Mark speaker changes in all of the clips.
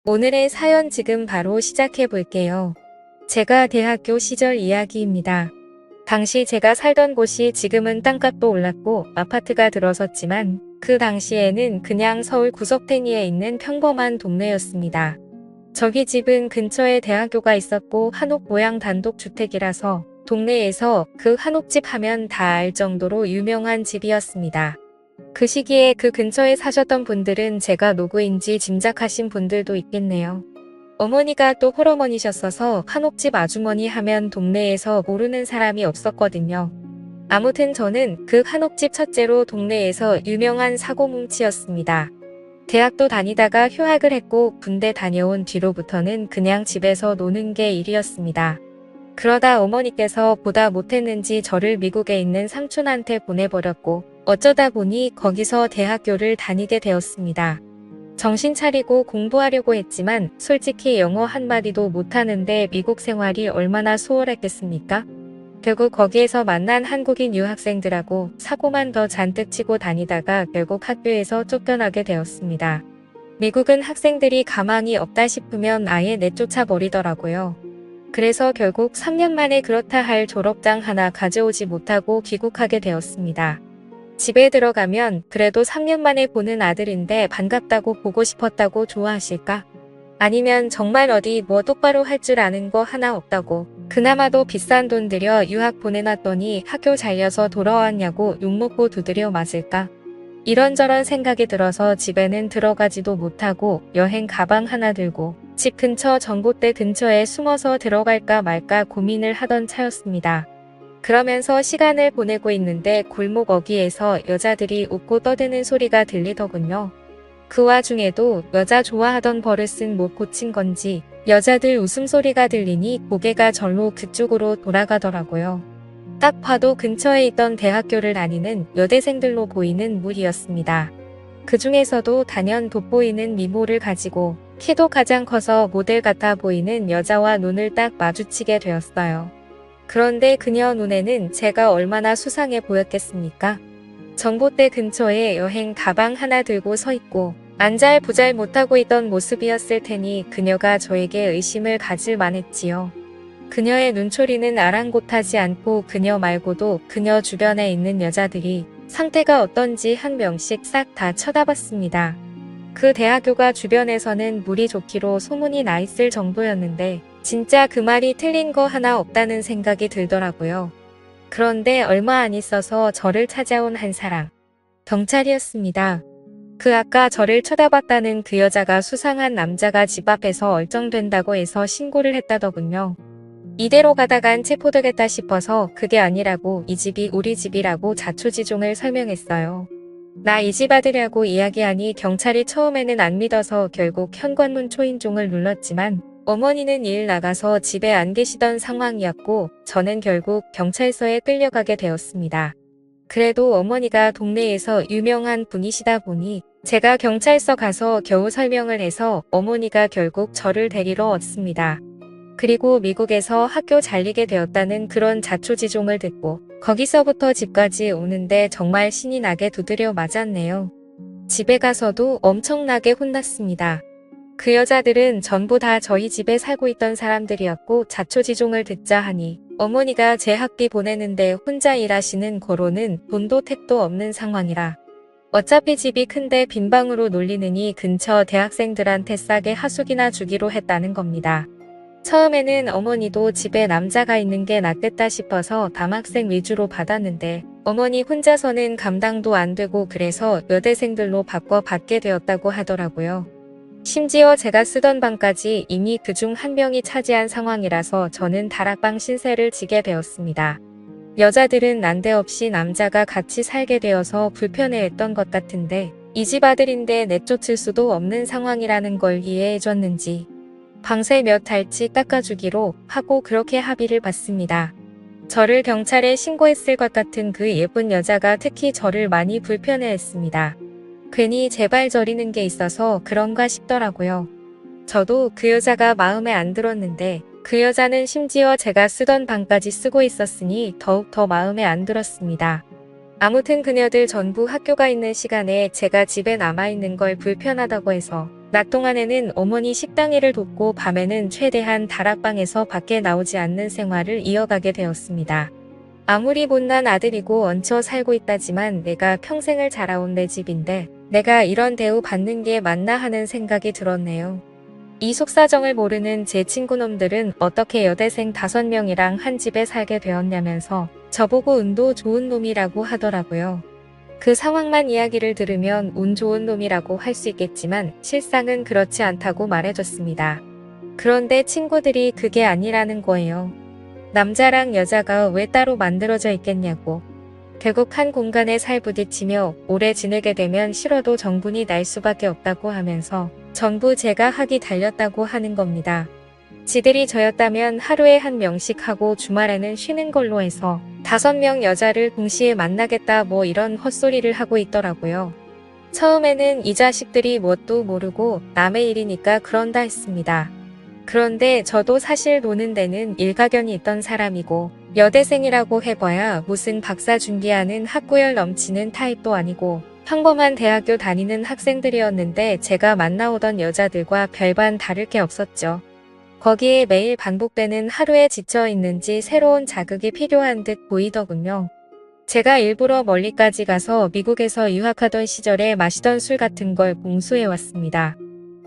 Speaker 1: 오늘의 사연 지금 바로 시작해 볼게요. 제가 대학교 시절 이야기입니다. 당시 제가 살던 곳이 지금은 땅값도 올랐고 아파트가 들어섰지만 그 당시에는 그냥 서울 구석탱이에 있는 평범한 동네였습니다. 저희 집은 근처에 대학교가 있었고 한옥 모양 단독주택이라서 동네에서 그 한옥집 하면 다 알 정도로 유명한 집이었습니다. 그 시기에 그 근처에 사셨던 분들은 제가 누구인지 짐작하신 분들도 있겠네요. 어머니가 또 홀어머니셨어서 한옥집 아주머니 하면 동네에서 모르는 사람이 없었거든요. 아무튼 저는 그 한옥집 첫째로 동네에서 유명한 사고뭉치였습니다. 대학도 다니다가 휴학을 했고 군대 다녀온 뒤로부터는 그냥 집에서 노는 게 일이었습니다. 그러다 어머니께서 보다 못했는지 저를 미국에 있는 삼촌한테 보내버렸고 어쩌다 보니 거기서 대학교를 다니게 되었습니다. 정신 차리고 공부하려고 했지만 솔직히 영어 한마디도 못하는데 미국 생활이 얼마나 수월했겠습니까? 결국 거기에서 만난 한국인 유학생들하고 사고만 더 잔뜩 치고 다니다가 결국 학교에서 쫓겨나게 되었습니다. 미국은 학생들이 가망이 없다 싶으면 아예 내쫓아 버리더라고요. 그래서 결국 3년 만에 그렇다 할 졸업장 하나 가져오지 못하고 귀국하게 되었습니다. 집에 들어가면 그래도 3년 만에 보는 아들인데 반갑다고 보고 싶었다고 좋아하실까? 아니면 정말 어디 뭐 똑바로 할 줄 아는 거 하나 없다고 그나마도 비싼 돈 들여 유학 보내놨더니 학교 잘려서 돌아왔냐고 욕먹고 두드려 맞을까? 이런저런 생각이 들어서 집에는 들어가지도 못하고 여행 가방 하나 들고 집 근처 전봇대 근처에 숨어서 들어갈까 말까 고민을 하던 차였습니다. 그러면서 시간을 보내고 있는데 골목 어귀에서 여자들이 웃고 떠드는 소리가 들리더군요. 그 와중에도 여자 좋아하던 버릇은 못 고친 건지 여자들 웃음소리가 들리니 고개가 절로 그쪽으로 돌아가더라고요. 딱 봐도 근처에 있던 대학교를 다니는 여대생들로 보이는 무리였습니다. 그 중에서도 단연 돋보이는 미모를 가지고 키도 가장 커서 모델 같아 보이는 여자와 눈을 딱 마주치게 되었어요. 그런데 그녀 눈에는 제가 얼마나 수상해 보였겠습니까? 전봇대 근처에 여행 가방 하나 들고 서 있고 안잘부잘 못하고 있던 모습이었을 테니 그녀가 저에게 의심을 가질 만했지요. 그녀의 눈초리는 아랑곳하지 않고 그녀 말고도 그녀 주변에 있는 여자들이 상태가 어떤지 한 명씩 싹 다 쳐다봤습니다. 그 대학교가 주변에서는 물이 좋기로 소문이 나 있을 정도였는데 진짜 그 말이 틀린 거 하나 없다는 생각이 들더라고요. 그런데 얼마 안 있어서 저를 찾아온 한 사람. 경찰이었습니다. 그 아까 저를 쳐다봤다는 그 여자가 수상한 남자가 집 앞에서 얼쩡된다고 해서 신고를 했다더군요. 이대로 가다간 체포되겠다 싶어서 그게 아니라고 이 집이 우리 집이라고 자초지종을 설명했어요. 나 이 집 아들이라고 이야기하니 경찰이 처음에는 안 믿어서 결국 현관문 초인종을 눌렀지만 어머니는 일 나가서 집에 안 계시던 상황이었고 저는 결국 경찰서에 끌려가게 되었습니다. 그래도 어머니가 동네에서 유명한 분이시다 보니 제가 경찰서 가서 겨우 설명을 해서 어머니가 결국 저를 데리러 왔습니다. 그리고 미국에서 학교 잘리게 되었다는 그런 자초지종을 듣고 거기서부터 집까지 오는데 정말 신이 나게 두드려 맞았네요. 집에 가서도 엄청나게 혼났습니다. 그 여자들은 전부 다 저희 집에 살고 있던 사람들이었고 자초지종을 듣자 하니 어머니가 제 학비 보내는데 혼자 일하시는 고로는 돈도 택도 없는 상황이라 어차피 집이 큰데 빈방으로 놀리느니 근처 대학생들한테 싸게 하숙이나 주기로 했다는 겁니다. 처음에는 어머니도 집에 남자가 있는 게 낫겠다 싶어서 남학생 위주로 받았는데 어머니 혼자서는 감당도 안 되고 그래서 여대생들로 바꿔 받게 되었다고 하더라고요. 심지어 제가 쓰던 방까지 이미 그중 한 명이 차지한 상황이라서 저는 다락방 신세를 지게 되었습니다. 여자들은 난데없이 남자가 같이 살게 되어서 불편해했던 것 같은데 이 집 아들인데 내쫓을 수도 없는 상황이라는 걸 이해해줬는지 방세 몇 달치 깎아주기로 하고 그렇게 합의를 봤습니다. 저를 경찰에 신고했을 것 같은 그 예쁜 여자가 특히 저를 많이 불편해했습니다. 괜히 제발 저리는 게 있어서 그런가 싶더라고요. 저도 그 여자가 마음에 안 들었는데 그 여자는 심지어 제가 쓰던 방까지 쓰고 있었으니 더욱 더 마음에 안 들었습니다. 아무튼 그녀들 전부 학교가 있는 시간에 제가 집에 남아있는 걸 불편하다고 해서 낮 동안에는 어머니 식당 일을 돕고 밤에는 최대한 다락방에서 밖에 나오지 않는 생활을 이어가게 되었습니다. 아무리 못난 아들이고 얹혀 살고 있다지만 내가 평생을 자라온 내 집인데 내가 이런 대우 받는 게 맞나 하는 생각이 들었네요. 이 속사정을 모르는 제 친구놈들은 어떻게 여대생 5명이랑 한 집에 살게 되었냐면서 저보고 운도 좋은 놈이라고 하더라고요. 그 상황만 이야기를 들으면 운 좋은 놈이라고 할 수 있겠지만 실상은 그렇지 않다고 말해줬습니다. 그런데 친구들이 그게 아니라는 거예요. 남자랑 여자가 왜 따로 만들어져 있겠냐고. 결국 한 공간에 살부딪히며 오래 지내게 되면 싫어도 정분이 날 수밖에 없다고 하면서 전부 제가 하기 달렸다고 하는 겁니다. 지들이 저였다면 하루에 1명씩 하고 주말에는 쉬는 걸로 해서 5명 여자를 동시에 만나겠다 뭐 이런 헛소리를 하고 있더라고요. 처음에는 이 자식들이 뭣도 모르고 남의 일이니까 그런다 했습니다. 그런데 저도 사실 노는 데는 일가견이 있던 사람이고 여대생이라고 해봐야 무슨 박사 준비하는 학구열 넘치는 타입도 아니고 평범한 대학교 다니는 학생들이었는데 제가 만나오던 여자들과 별반 다를 게 없었죠. 거기에 매일 반복되는 하루에 지쳐 있는지 새로운 자극이 필요한 듯 보이더군요. 제가 일부러 멀리까지 가서 미국에서 유학하던 시절에 마시던 술 같은 걸 공수해왔습니다.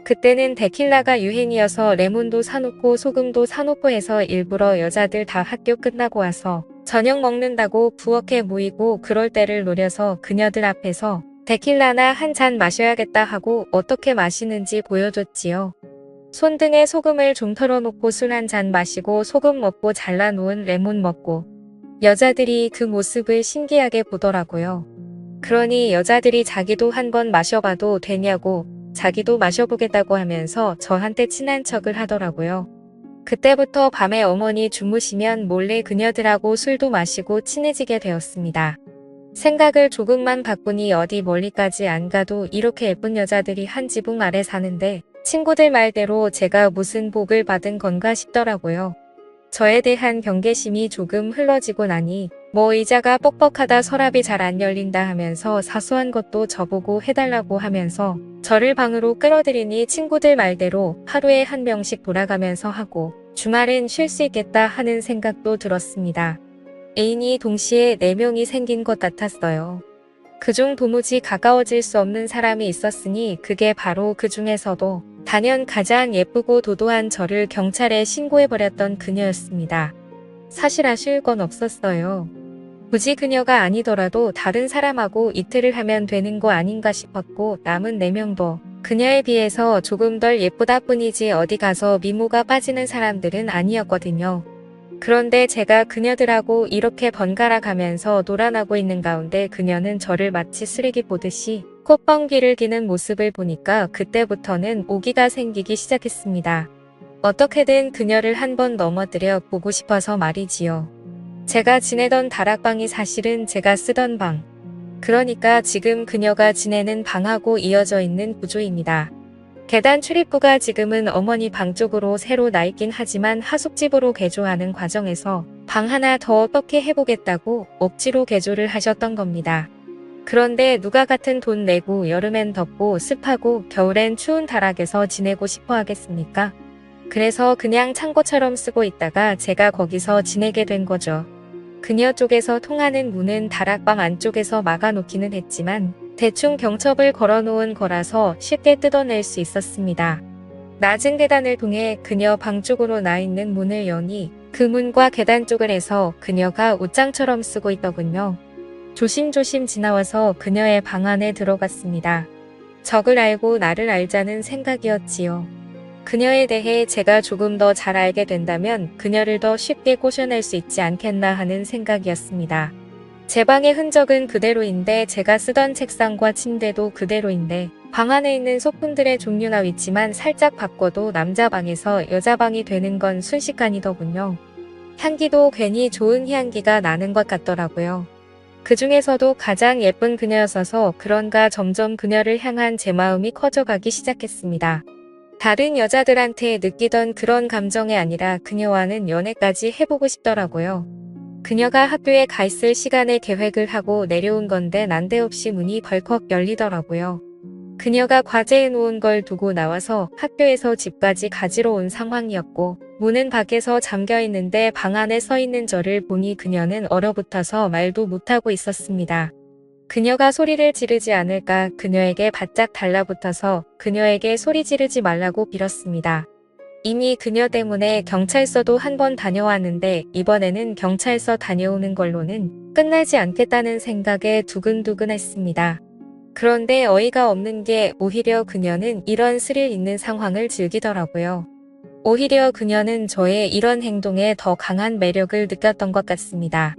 Speaker 1: 그때는 데킬라가 유행이어서 레몬도 사놓고 소금도 사놓고 해서 일부러 여자들 다 학교 끝나고 와서 저녁 먹는다고 부엌에 모이고 그럴 때를 노려서 그녀들 앞에서 데킬라나 한 잔 마셔야겠다 하고 어떻게 마시는지 보여줬지요. 손등에 소금을 좀 털어놓고 술 한 잔 마시고 소금 먹고 잘라놓은 레몬 먹고 여자들이 그 모습을 신기하게 보더라고요. 그러니 여자들이 자기도 한번 마셔봐도 되냐고 자기도 마셔보겠다고 하면서 저한테 친한 척을 하더라고요. 그때부터 밤에 어머니 주무시면 몰래 그녀들하고 술도 마시고 친해지게 되었습니다. 생각을 조금만 바꾸니 어디 멀리까지 안 가도 이렇게 예쁜 여자들이 한 지붕 아래 사는데 친구들 말대로 제가 무슨 복을 받은 건가 싶더라고요. 저에 대한 경계심이 조금 흘러지고 나니 뭐 의자가 뻑뻑하다 서랍이 잘 안 열린다 하면서 사소한 것도 저보고 해달라고 하면서 저를 방으로 끌어들이니 친구들 말대로 하루에 1명씩 돌아가면서 하고 주말엔 쉴 수 있겠다 하는 생각도 들었습니다. 애인이 동시에 4명이 생긴 것 같았어요. 그중 도무지 가까워질 수 없는 사람이 있었으니 그게 바로 그 중에서도 단연 가장 예쁘고 도도한 저를 경찰에 신고해버렸던 그녀였습니다. 사실 아쉬울 건 없었어요. 굳이 그녀가 아니더라도 다른 사람하고 이틀을 하면 되는 거 아닌가 싶었고 남은 4명도 그녀에 비해서 조금 덜 예쁘다 뿐이지 어디 가서 미모가 빠지는 사람들은 아니었거든요. 그런데 제가 그녀들하고 이렇게 번갈아 가면서 놀아나고 있는 가운데 그녀는 저를 마치 쓰레기 보듯이 콧방귀를 기는 모습을 보니까 그때부터는 오기가 생기기 시작했습니다. 어떻게든 그녀를 한번 넘어뜨려 보고 싶어서 말이지요. 제가 지내던 다락방이 사실은 제가 쓰던 방. 그러니까 지금 그녀가 지내는 방하고 이어져 있는 구조입니다. 계단 출입구가 지금은 어머니 방 쪽으로 새로 나 있긴 하지만 하숙집으로 개조하는 과정에서 방 하나 더 어떻게 해보겠다고 억지로 개조를 하셨던 겁니다. 그런데 누가 같은 돈 내고 여름엔 덥고 습하고 겨울엔 추운 다락에서 지내고 싶어 하겠습니까? 그래서 그냥 창고처럼 쓰고 있다가 제가 거기서 지내게 된 거죠. 그녀 쪽에서 통하는 문은 다락방 안쪽에서 막아놓기는 했지만 대충 경첩을 걸어놓은 거라서 쉽게 뜯어낼 수 있었습니다. 낮은 계단을 통해 그녀 방 쪽으로 나 있는 문을 여니 그 문과 계단 쪽을 해서 그녀가 옷장처럼 쓰고 있더군요. 조심조심 지나와서 그녀의 방 안에 들어갔습니다. 적을 알고 나를 알자는 생각이었지요. 그녀에 대해 제가 조금 더 잘 알게 된다면 그녀를 더 쉽게 꼬셔낼 수 있지 않겠나 하는 생각이었습니다. 제 방의 흔적은 그대로인데 제가 쓰던 책상과 침대도 그대로인데 방 안에 있는 소품들의 종류나 위치만 살짝 바꿔도 남자 방에서 여자 방이 되는 건 순식간이더군요. 향기도 괜히 좋은 향기가 나는 것 같더라고요. 그 중에서도 가장 예쁜 그녀였어서 그런가 점점 그녀를 향한 제 마음이 커져가기 시작했습니다. 다른 여자들한테 느끼던 그런 감정이 아니라 그녀와는 연애까지 해보고 싶더라고요. 그녀가 학교에 가 있을 시간에 계획을 하고 내려온 건데 난데없이 문이 벌컥 열리더라고요. 그녀가 과제해 놓은 걸 두고 나와서 학교에서 집까지 가지러 온 상황이었고 문은 밖에서 잠겨 있는데 방 안에 서 있는 저를 보니 그녀는 얼어붙어서 말도 못하고 있었습니다. 그녀가 소리를 지르지 않을까 그녀에게 바짝 달라붙어서 그녀에게 소리 지르지 말라고 빌었습니다. 이미 그녀 때문에 경찰서도 한 번 다녀왔는데 이번에는 경찰서 다녀오는 걸로는 끝나지 않겠다는 생각에 두근두근했습니다. 그런데 어이가 없는 게 오히려 그녀는 이런 스릴 있는 상황을 즐기더라고요. 오히려 그녀는 저의 이런 행동에 더 강한 매력을 느꼈던 것 같습니다.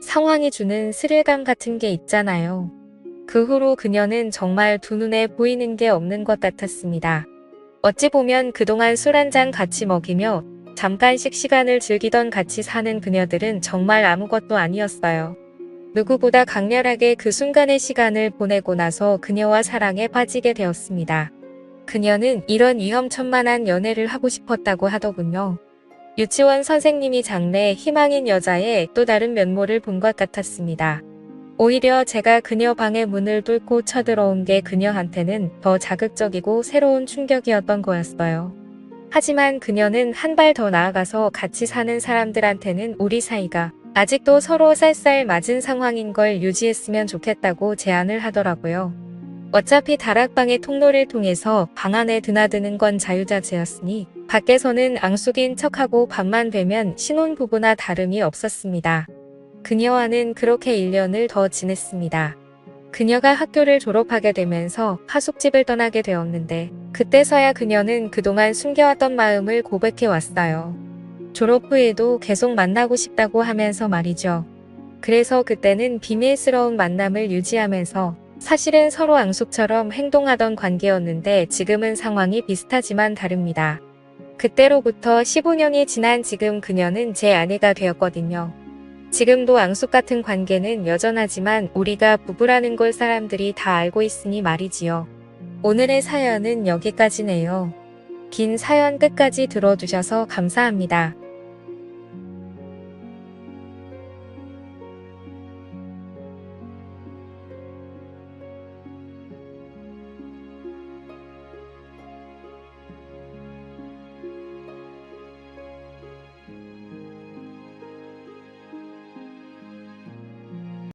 Speaker 1: 상황이 주는 스릴감 같은 게 있잖아요. 그 후로 그녀는 정말 두 눈에 보이는 게 없는 것 같았습니다. 어찌 보면 그동안 술 한잔 같이 먹이며 잠깐씩 시간을 즐기던 같이 사는 그녀들은 정말 아무것도 아니었어요. 누구보다 강렬하게 그 순간의 시간을 보내고 나서 그녀와 사랑에 빠지게 되었습니다. 그녀는 이런 위험천만한 연애를 하고 싶었다고 하더군요. 유치원 선생님이 장래 희망인 여자의 또 다른 면모를 본 것 같았습니다. 오히려 제가 그녀 방의 문을 뚫고 쳐들어온 게 그녀한테는 더 자극적이고 새로운 충격이었던 거였어요. 하지만 그녀는 한 발 더 나아가서 같이 사는 사람들한테는 우리 사이가 아직도 서로 쌀쌀 맞은 상황인 걸 유지했으면 좋겠다고 제안을 하더라고요. 어차피 다락방의 통로를 통해서 방 안에 드나드는 건 자유자재였으니 밖에서는 앙숙인 척하고 밤만 되면 신혼부부나 다름이 없었습니다. 그녀와는 그렇게 1년을 더 지냈습니다. 그녀가 학교를 졸업하게 되면서 하숙집을 떠나게 되었는데 그때서야 그녀는 그동안 숨겨왔던 마음을 고백해 왔어요. 졸업 후에도 계속 만나고 싶다고 하면서 말이죠. 그래서 그때는 비밀스러운 만남을 유지하면서 사실은 서로 앙숙처럼 행동하던 관계였는데 지금은 상황이 비슷하지만 다릅니다. 그때로부터 15년이 지난 지금 그녀는 제 아내가 되었거든요. 지금도 앙숙 같은 관계는 여전하지만 우리가 부부라는 걸 사람들이 다 알고 있으니 말이지요. 오늘의 사연은 여기까지네요. 긴 사연 끝까지 들어주셔서 감사합니다.